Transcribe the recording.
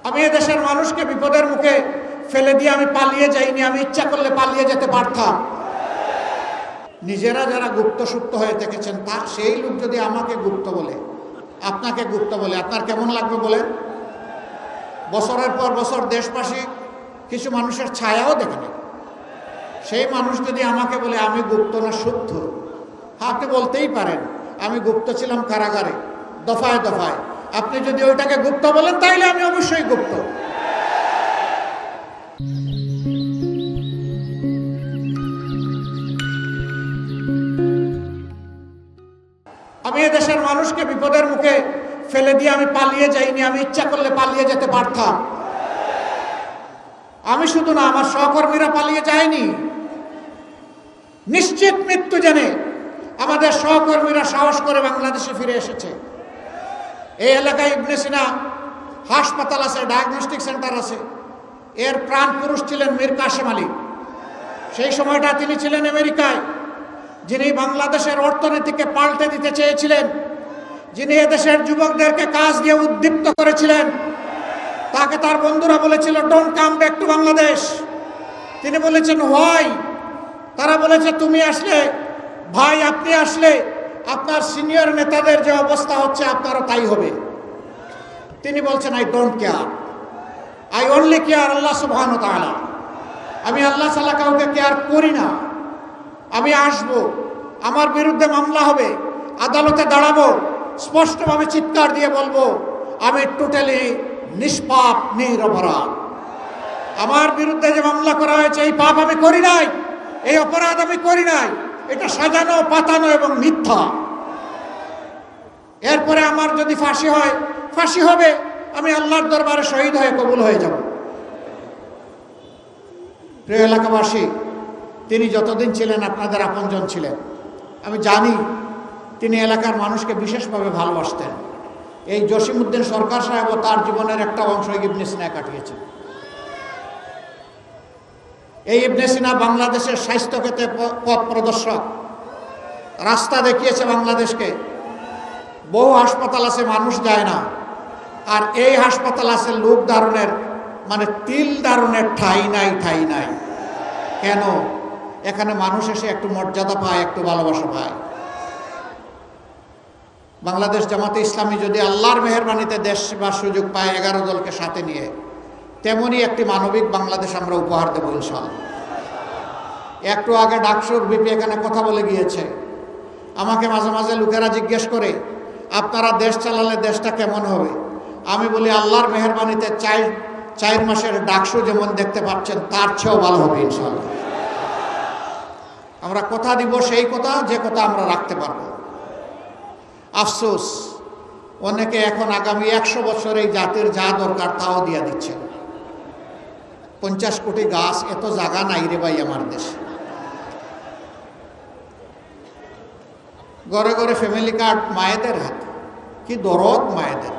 আমি এদেশের মানুষকে বিপদের মুখে ফেলে দিয়ে আমি পালিয়ে যাইনি। আমি ইচ্ছা করলে পালিয়ে যেতে পারতাম। নিজেরা যারা গুপ্ত সুপ্ত হয়ে থেকেছেন তা সেই লোক যদি আমাকে গুপ্ত বলে, আপনাকে গুপ্ত বলে, আপনার কেমন লাগবে বলেন? বছরের পর বছর দেশবাসী কিছু মানুষের ছায়াও দেখে না। সেই মানুষ যদি আমাকে বলে আমি গুপ্ত না শুদ্ধ, আপনি বলতেই পারেন আমি গুপ্ত ছিলাম কারাগারে দফায় দফায়। আপনি যদি ওইটাকে গুপ্ত বলেন তাইলে আমি অবশ্যই গুপ্ত। আমি এদেশের মানুষকে বিপদের মুখে ফেলে দিয়ে আমি পালিয়ে যাইনি। আমি ইচ্ছা করলে পালিয়ে যেতে পারতাম। আমি শুধু না, আমার সহকর্মীরা পালিয়ে যায়নি। নিশ্চিত মৃত্যু জেনে আমাদের সহকর্মীরা সাহস করে বাংলাদেশে ফিরে এসেছে। এই এলাকায় ইবনে সিনা হাসপাতাল আছে, ডায়াগনস্টিক সেন্টার আছে। এর প্রাণ পুরুষ ছিলেন মীর কাসেম আলী। সেই সময়টা তিনি ছিলেন আমেরিকায়, যিনি বাংলাদেশের অর্থনীতিকে পাল্টে দিতে চেয়েছিলেন, যিনি এদেশের যুবকদেরকে কাজ দিয়ে উদ্দীপ্ত করেছিলেন। তাকে তার বন্ধুরা বলেছিল don't come back to Bangladesh. তিনি বলেছেন হোয়াই? তারা বলেছে তুমি আসলে, ভাই আপনি আসলে আপনার সিনিয়র নেতাদের যে অবস্থা হচ্ছে আপনারও তাই হবে। তিনি বলছেন I don't care, I only care Allah সুবহানাহু ওয়া তাআলা। আমি আল্লাহ ছাড়া কাউকে কেয়ার করি না। আমি আসব, আমার বিরুদ্ধে মামলা হবে, আদালতে দাঁড়াবো, স্পষ্টভাবে চিৎকার দিয়ে বলবো আমি টোটালি নিষ্পাপ নিরপরাধ। আমার বিরুদ্ধে যে মামলা করা হয়েছে এই পাপ আমি করি নাই, এই অপরাধ আমি করি নাই, এটা সাজানো পাতানো এবং মিথ্যা। এরপরে আমার যদি ফাঁসি হয় ফাঁসি হবে, আমি আল্লাহর দরবারে শহীদ হয়ে কবুল হয়ে যাব। প্রিয় এলাকাবাসী, তিনি যতদিন ছিলেন আপনাদের আপনজন ছিলেন। আমি জানি তিনি এলাকার মানুষকে বিশেষভাবে ভালোবাসতেন। এই জসিমউদ্দিন সরকার সাহেবও তার জীবনের একটা অংশ ইবনে সিনায় কাটিয়েছেন। এই ইবনে সিনা বাংলাদেশের স্বাস্থ্য ক্ষেত্রে পথ প্রদর্শক, রাস্তা দেখিয়েছে বাংলাদেশকে। বহু হাসপাতাল আছে মানুষ যায় না, আর এই হাসপাতাল আছে লোক ধারণের, মানে তিল ধারণের ঠাই নাই, ঠাই নাই। কেন? এখানে মানুষ এসে একটু মর্যাদা পায়, একটু ভালোবাসা পায়। বাংলাদেশ জামাতে ইসলামী যদি আল্লাহর মেহেরবানিতে দেশ সেবার সুযোগ পায় 11 দলকে সাথে নিয়ে, তেমনি একটি মানবিক বাংলাদেশ আমরা উপহার দেব ইনশাআল্লাহ। একটু আগে ডাকসুর বিপি এখানে কথা বলে গিয়েছে। আমাকে মাঝে মাঝে লোকেরা জিজ্ঞেস করে আপনারা দেশ চালালে দেশটা কেমন হবে? আমি বলি আল্লাহর মেহেরবানিতে 4 মাসের ডাকসু যেমন দেখতে পাচ্ছেন তার চেয়েও ভালো হবে ইনশাআল্লাহ। আমরা কথা দিব সেই কথা, যে কথা আমরা রাখতে পারবো। আফসোস, অনেকে এখন আগামী 100 বছর এই জাতির যা দরকার তাও দিয়া দিচ্ছেন। 50 কোটি গাছ, এত জায়গা নাই রে ভাই আমার দেশে। ঘরে ঘরে ফ্যামিলি কার্ড মায়েদের হাতে, কি দরদ মায়েদের।